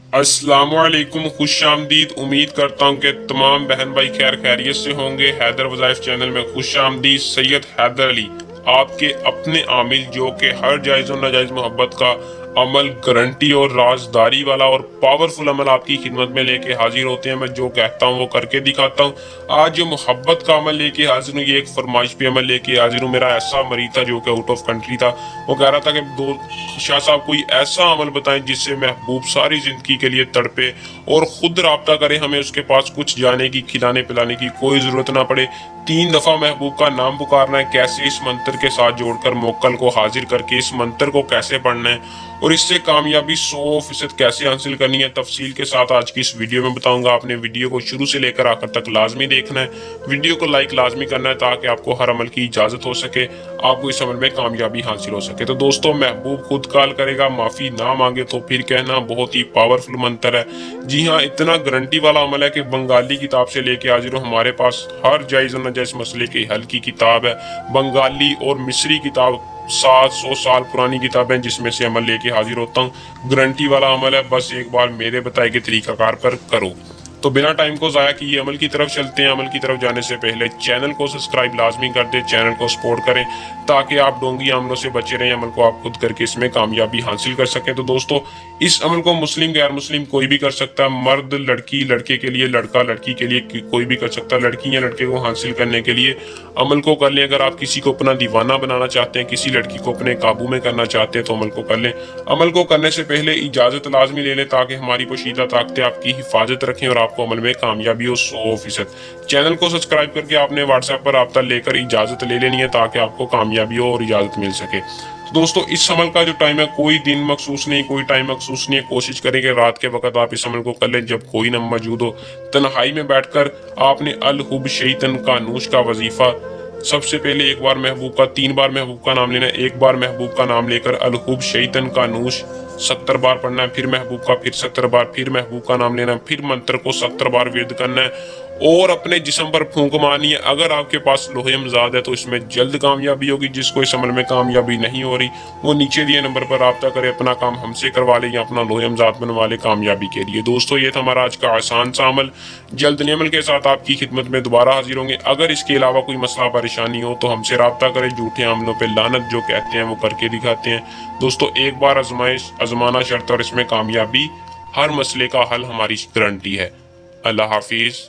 अस्सलाम वालेकुम, खुश आमदीद। उम्मीद करता हूँ कि तमाम बहन भाई खैर खैरियत से होंगे। हैदर वज़ाइफ चैनल में खुश आमदीद। सैयद हैदर अली आपके अपने आमिल, जो कि हर जायज़ और नाजायज़ मोहब्बत का अमल, गारंटी और राजदारी वाला और पावरफुल अमल आपकी खिदमत में लेके हाजिर होते हैं। मैं जो कहता हूँ वो करके दिखाता हूँ। आज जो मोहब्बत का अमल लेके हाजिर हूँ, ये एक फरमाइश पे अमल लेके हाजिर हूँ। मेरा ऐसा मरीज था जो कि आउट ऑफ कंट्री था। वो कह रहा था कि दो शाह साहब कोई ऐसा अमल बताएं जिससे महबूब सारी जिंदगी के लिए तड़पे और खुद राब्ता करे, हमें उसके पास कुछ जाने की, खिलाने पिलाने की कोई जरूरत ना पड़े। 3 दफा महबूब का नाम पुकारना है, कैसे इस मंत्र के साथ जोड़कर मोक्कल को हाजिर करके इस मंत्र को कैसे पढ़ना है और इससे कामयाबी 100% कैसे हासिल करनी है, तफसील के साथ आज की इस वीडियो में बताऊंगा। आपने वीडियो को शुरू से लेकर आखिर तक लाजमी देखना है। वीडियो को लाइक लाजमी करना है ताकि आपको हर अमल की इजाजत हो सके, आपको इस अमल में कामयाबी हासिल हो सके। तो दोस्तों, महबूब खुद कॉल करेगा, माफी ना मांगे तो फिर कहना। बहुत ही पावरफुल मंत्र है। जी हाँ, इतना गारंटी वाला अमल है कि बंगाली किताब से लेके हाजिर हो। हमारे पास हर जायज और नाजायज मसले के हल की किताब है। बंगाली और मिस्री किताब 700 साल पुरानी किताबें, जिसमें से अमल लेके हाजिर होता हूँ। गारंटी वाला अमल है, बस एक बार मेरे बताए गए तरीकाकार पर करो। तो बिना टाइम को जाया किए अमल की तरफ चलते हैं। अमल की तरफ जाने से पहले चैनल को सब्सक्राइब लाजमी कर दें, चैनल को सपोर्ट करें ताकि आप डोंगी अमलों से बचे रहें। अमल को आप खुद करके इसमें कामयाबी हासिल कर सकें। तो दोस्तों, इस अमल को मुस्लिम गैर मुस्लिम कोई भी कर सकता है। मर्द लड़की लड़के के लिए, लड़का लड़की के लिए कोई भी कर सकता है। लड़की या लड़के को हासिल करने के लिए अमल को कर लें। अगर आप किसी को अपना दीवाना बनाना चाहते हैं, किसी लड़की को अपने काबू में करना चाहते हैं, तो अमल को कर लें। अमल को करने से पहले इजाजत लाजमी ले लें ताकि हमारी पोशीदा ताकतें आपकी हिफाजत रखें और आपको अमल में कामयाबी हो 100%। चैनल को सब्सक्राइब करके आपने व्हाट्सएप पर राब्ता लेकर इजाजत ले लेनी है ताकि आपको कामयाबी हो और इजाजत मिल सके। तो दोस्तों, इस अमल का जो टाइम है, कोई दिन मखसूस नहीं, कोई टाइम मखसूस नहीं है। कोशिश करेंगे रात के वक्त आप इस अमल को कर लें जब कोई न मौजूद हो। तन्हाई में बैठकर आपने अल हुब शैतन कानूश का वजीफा सबसे पहले एक बार महबूब का, 3 बार महबूब का नाम लेना है। एक बार महबूब का नाम लेकर अल हुब शैतन कानूश 70 बार पढ़ना है। फिर महबूब का, फिर 70 बार, फिर महबूब का नाम लेना है। फिर मंत्र को 70 बार विर्द करना है और अपने जिस्म पर फूंक मारनी है। अगर आपके पास लोहे अमजाद है तो इसमें जल्द कामयाबी होगी। जिसको इस अमल में कामयाबी नहीं हो रही, वो नीचे दिए नंबर पर राब्ता करे, अपना काम हमसे करवा ले या अपना लोहे अमजाद बनवा ले कामयाबी के लिए। दोस्तों, ये था हमारा आज का आसान सा अमल। जल्द नए अमल के साथ आपकी खिदमत में दोबारा हाजिर होंगे। अगर इसके अलावा कोई मसला परेशानी हो तो हमसे राब्ता करें। झूठे अमलों पर लानत जो कहते हैं वो करके दिखाते हैं। दोस्तों, एक बार आजमाइश आजमाना शर्त और इसमें कामयाबी, हर मसले का हल हमारी गारंटी है। अल्लाह हाफिज।